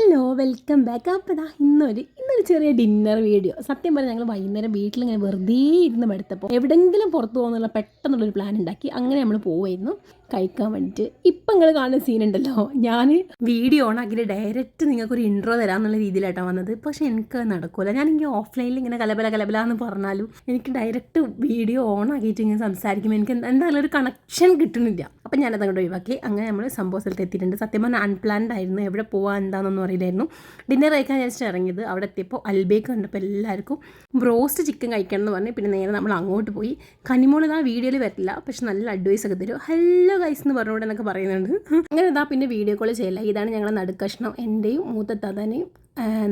Hello welcome back. അപ്പോൾ ഇന്നൊരു ചെറിയ ഡിന്നർ വീഡിയോ. സത്യം പറഞ്ഞാൽ ഞങ്ങൾ വൈകുന്നേരം വീട്ടിലിങ്ങനെ വെറുതെ ഇരുന്ന് എടുത്തപ്പോൾ എവിടെയെങ്കിലും പുറത്ത് പോകുന്നുള്ള പെട്ടെന്നുള്ളൊരു പ്ലാൻ ഉണ്ടാക്കി. അങ്ങനെ നമ്മൾ പോവായിരുന്നു കഴിക്കാൻ വേണ്ടിയിട്ട്. ഇപ്പം നിങ്ങൾ കാണുന്ന സീനുണ്ടല്ലോ, ഞാൻ വീഡിയോ ഓൺ ആക്കിയിട്ട് ഡയറക്റ്റ് നിങ്ങൾക്കൊരു ഇൻട്രോ തരാമെന്നുള്ള രീതിയിലായിട്ടാണ് വന്നത്. പക്ഷേ എനിക്ക് നടക്കില്ല. ഞാനെങ്കിൽ ഓഫ്ലൈനിൽ ഇങ്ങനെ കലബല എന്ന് പറഞ്ഞാലും എനിക്ക് ഡയറക്റ്റ് വീഡിയോ ഓൺ ആക്കിയിട്ട് ഇങ്ങനെ സംസാരിക്കുമ്പോൾ എനിക്ക് എന്തായാലും ഒരു കണക്ഷൻ കിട്ടുന്നില്ല. അപ്പം ഞാനത് അങ്ങോട്ട് ഒഴിവാക്കി. അങ്ങനെ നമ്മൾ സംഭവ സ്ഥലത്ത് എത്തിയിട്ടുണ്ട്. സത്യം പറഞ്ഞാൽ അൺപ്ലാൻഡ് ആയിരുന്നു. എവിടെ പോകാൻ എന്താണെന്നൊന്നും അറിയില്ലായിരുന്നു. ഡിന്നർ കഴിക്കാൻ വിചാരിച്ചിട്ട് ഇറങ്ങിയത്. അവിടെ എത്തിയപ്പോൾ അൽബേക്ക് കണ്ടപ്പോൾ എല്ലാവർക്കും ബ്രോസ്റ്റ് ചിക്കൻ കഴിക്കണം എന്ന് പറഞ്ഞ് പിന്നെ നേരെ നമ്മൾ അങ്ങോട്ട് പോയി. കനിമോൾ ഇതാ വീഡിയോയിൽ വരില്ല, പക്ഷെ നല്ല അഡ്വൈസ് ഒക്കെ തരും. ഹലോ ഗൈസ് എന്ന് പറഞ്ഞുകൊണ്ട് എന്നൊക്കെ പറയുന്നുണ്ട്. അങ്ങനെ ഇതാ പിന്നെ വീഡിയോ കോൾ ചെയ്യില്ല. ഇതാണ് ഞങ്ങളുടെ നടുക്കഷ്ണം, എൻ്റെയും മൂത്ത താതാനെയും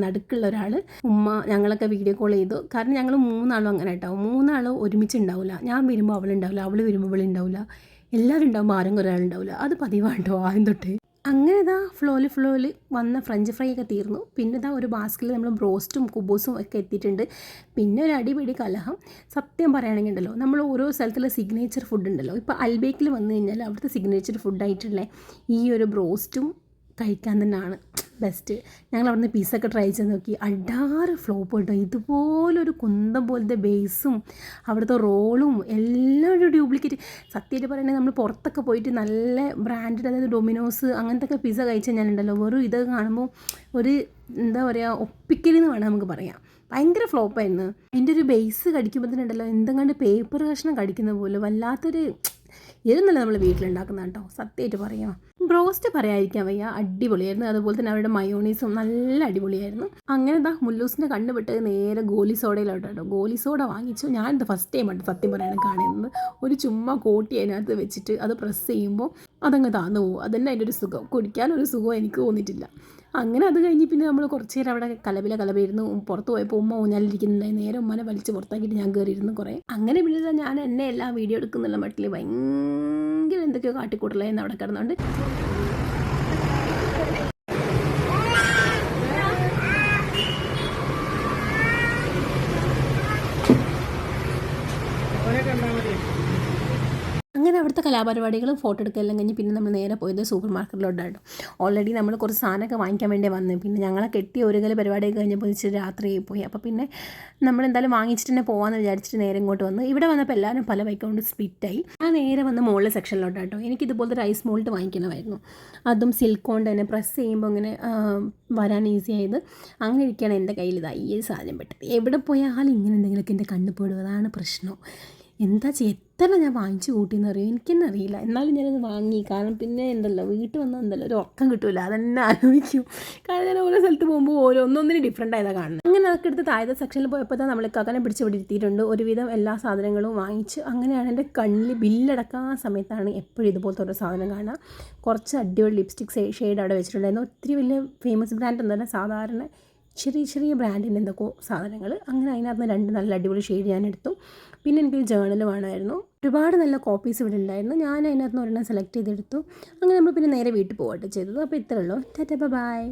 നടുക്കുള്ള ഒരാൾ ഉമ്മ. ഞങ്ങളൊക്കെ വീഡിയോ കോൾ ചെയ്തു. കാരണം ഞങ്ങൾ മൂന്നാളും അങ്ങനെ ഉണ്ടാവും. മൂന്നാളും ഒരുമിച്ച് ഉണ്ടാവില്ല. ഞാൻ വരുമ്പോൾ അവളുണ്ടാവില്ല, അവൾ വരുമ്പോൾ അവളുണ്ടാവില്ല, എല്ലാവരും ഉണ്ടാകുമ്പോൾ ആരും ഒരാളുണ്ടാവില്ല. അത് പതിവാട്ടോ ആദ്യം തൊട്ട്. അങ്ങനെ ഇതാ ഫ്ലോയിൽ വന്ന ഫ്രഞ്ച് ഫ്രൈ ഒക്കെ തീർന്നു. പിന്നെ ഇതാ ഒരു ബാസ്കറ്റിൽ നമ്മൾ ബ്രോസ്റ്റും കുബൂസും ഒക്കെ എത്തിയിട്ടുണ്ട്. പിന്നെ ഒരു അടിപിടി കലഹം. സത്യം പറയുകയാണെങ്കിൽ ഉണ്ടല്ലോ, നമ്മൾ ഓരോ സ്ഥലത്തുള്ള സിഗ്നേച്ചർ ഫുഡ് ഉണ്ടല്ലോ, ഇപ്പോൾ അൽബേക്കിൽ വന്നു കഴിഞ്ഞാൽ അവിടുത്തെ സിഗ്നേച്ചർ ഫുഡായിട്ടുള്ള ഈ ഒരു ബ്രോസ്റ്റും കഴിക്കാൻ തന്നെയാണ് ബെസ്റ്റ്. ഞങ്ങൾ അവിടുന്ന് പീസൊക്കെ ട്രൈ ചെയ്ത് നോക്കി. അടാറ് ഫ്ലോപ്പ് കേട്ടോ. ഇതുപോലൊരു കുന്തം പോലത്തെ ബേസും അവിടുത്തെ റോളും എല്ലാം ഒരു ഡ്യൂപ്ലിക്കേറ്റ്. സത്യമായിട്ട് പറയുന്നത് നമ്മൾ പുറത്തൊക്കെ പോയിട്ട് നല്ല ബ്രാൻഡഡ്, അതായത് ഡൊമിനോസ് അങ്ങനത്തെ ഒക്കെ പിസ്സ കഴിച്ച് കഴിഞ്ഞാലുണ്ടല്ലോ, വെറും ഇത് കാണുമ്പോൾ ഒരു എന്താ പറയുക, ഒപ്പിക്കലെന്ന് വേണം നമുക്ക് പറയാം. ഭയങ്കര ഫ്ലോപ്പായിരുന്നു. അതിൻ്റെ ഒരു ബേസ് കടിക്കുമ്പോഴത്തേനുണ്ടല്ലോ എന്തെങ്കിലും പേപ്പർ കഷ്ണം കടിക്കുന്ന പോലെ വല്ലാത്തൊരു ഇരുന്നല്ല നമ്മൾ വീട്ടിലുണ്ടാക്കുന്ന കേട്ടോ. സത്യമായിട്ട് പറയാം. ബ്രോസ്റ്റ് പറയാതിരിക്കാൻ വയ്യ, അടിപൊളിയായിരുന്നു. അതുപോലെ തന്നെ അവരുടെ മയോണീസും നല്ല അടിപൊളിയായിരുന്നു. അങ്ങനെ എന്താ മുല്ലൂസിൻ്റെ കണ്ണ് വിട്ട് നേരെ ഗോലി സോഡയിലോട്ടോ കേട്ടോ. ഗോലി സോഡ വാങ്ങിച്ചു. ഞാനിത് ഫസ്റ്റ് ടൈം ആയിട്ട് സത്യം പറയാനും കാണുന്നത്. ഒരു ചുമ്മാ കോട്ടി അതിനകത്ത് വെച്ചിട്ട് അത് പ്രസ് ചെയ്യുമ്പോൾ അതങ്ങ് താന്നു പോകും. അതന്നെ അതിൻ്റെ ഒരു സുഖം. കുടിക്കാനൊരു സുഖം എനിക്ക് തോന്നിയിട്ടില്ല. അങ്ങനെ അത് കഴിഞ്ഞ് പിന്നെ നമ്മൾ കുറച്ച് നേരം അവിടെ കലബിലായിരുന്നു. പുറത്ത് പോയപ്പോൾ ഉമ്മ ഊഞ്ഞാലിരിക്കുന്നുണ്ടായി. നേരെ ഉമ്മനെ വലിച്ച് പുറത്താക്കിയിട്ട് ഞാൻ കയറിയിരുന്നു കുറേ. അങ്ങനെ പിന്നെ ഞാൻ എന്നെ എല്ലാം വീഡിയോ എടുക്കുന്നുള്ള മട്ടിൽ ഭയങ്കര എന്തൊക്കെയോ കാട്ടിക്കൂട്ടലായിരുന്നു അവിടെ കിടന്നുകൊണ്ട്. അങ്ങനെ അവിടുത്തെ കലാപരിപാടികളും ഫോട്ടോ എടുക്കുകയെല്ലാം കഴിഞ്ഞ് പിന്നെ നമ്മൾ നേരെ പോയത് സൂപ്പർ മാർക്കറ്റിലോട്ടായിരുന്നു. ഓൾറെഡി നമ്മൾ കുറച്ച് സാധനമൊക്കെ വാങ്ങിക്കാൻ വേണ്ടി വന്നു. പിന്നെ ഞങ്ങളെ കെട്ടി ഒരുകൽ പരിപാടിയൊക്കെ കഴിഞ്ഞപ്പോൾ ഇച്ചിരി രാത്രിയായി പോയി. അപ്പോൾ പിന്നെ നമ്മളെന്തായാലും വാങ്ങിച്ചിട്ട് തന്നെ പോകാമെന്ന് വിചാരിച്ചിട്ട് നേരെ ഇങ്ങോട്ട് വന്നു. ഇവിടെ വന്നപ്പോൾ എല്ലാവരും പല ബൈക്ക് കൊണ്ട് സ്പ്ലിറ്റായി. ആ നേരെ വന്ന് മുകളിലെ സെക്ഷനിലോട്ടാട്ടോ. എനിക്കിതുപോലത്തെ റൈസ് മോൾട്ട് വാങ്ങിക്കണമായിരുന്നു. അതും സിൽക്ക് കൊണ്ട് തന്നെ പ്രസ് ചെയ്യുമ്പോൾ ഇങ്ങനെ വരാൻ ഈസി ആയത്. അങ്ങനെ ഇരിക്കുകയാണ് എൻ്റെ കയ്യിൽ ഇതായി ഈ സാധനം പെട്ടത്. എവിടെ പോയാലും ഇങ്ങനെ എന്തെങ്കിലുമൊക്കെ എൻ്റെ കണ്ണ് പെടും. അതാണ് പ്രശ്നം. എന്താ ചെയ്യുക, എത്ര ഞാൻ വാങ്ങിച്ചു കൂട്ടിയെന്ന് അറിയാം, എനിക്കെന്നെ അറിയില്ല. എന്നാലും ഞാനത് വാങ്ങി. കാരണം പിന്നെ ഉണ്ടല്ലോ, വീട്ടിൽ വന്നാൽ ഉണ്ടല്ലോ ഒരു ഉറക്കം കിട്ടില്ല. അതെന്നെ ആലോചിക്കും. കാരണം ഞാൻ ഓരോ സ്ഥലത്ത് പോകുമ്പോൾ ഒന്നൊന്നിന് ഡിഫറെൻ്റ് ആയതാണ് കാണുന്നത്. അങ്ങനെ അതൊക്കെ എടുത്ത് താഴത്തെ സെക്ഷനിൽ പോയപ്പോൾ തന്നെ നമ്മൾ കാക്കനെ പിടിച്ച് പിടിത്തിയിട്ടുണ്ട്. ഒരുവിധം എല്ലാ സാധനങ്ങളും വാങ്ങിച്ച്. അങ്ങനെയാണ് എൻ്റെ കണ്ണിൽ ബില്ലടക്കാൻ സമയത്താണ് എപ്പോഴും ഇതുപോലത്തെ ഓരോ സാധനം കാണുക. കുറച്ച് അടിപൊളി ലിപ്സ്റ്റിക് ഷെയ്ഡ് അവിടെ വെച്ചിട്ടുണ്ടായിരുന്നു. ഒത്തിരി വലിയ ഫേമസ് ബ്രാൻഡ് ഒന്നുമല്ല, സാധാരണ ചെറിയ ബ്രാൻഡിൻ്റെ എന്തൊക്കെയോ സാധനങ്ങൾ. അങ്ങനെ അതിനകത്ത് 2 നല്ല അടിപൊളി ഷെയ്ഡ് ഞാൻ എടുത്തു. പിന്നെ എനിക്കൊരു ജേർണൽ വേണമായിരുന്നു. ഒരുപാട് നല്ല കോപ്പീസ് ഇവിടെ ഉണ്ടായിരുന്നു. ഞാൻ അതിനകത്ത് നിന്ന് ഒരെണ്ണം സെലക്ട് ചെയ്തെടുത്തു. അങ്ങനെ നമ്മൾ പിന്നെ നേരെ വീട്ടിൽ പോകട്ടെ ചെയ്തത്. അപ്പോൾ ഇത്രയേ ഉള്ളൂ. Tata bye.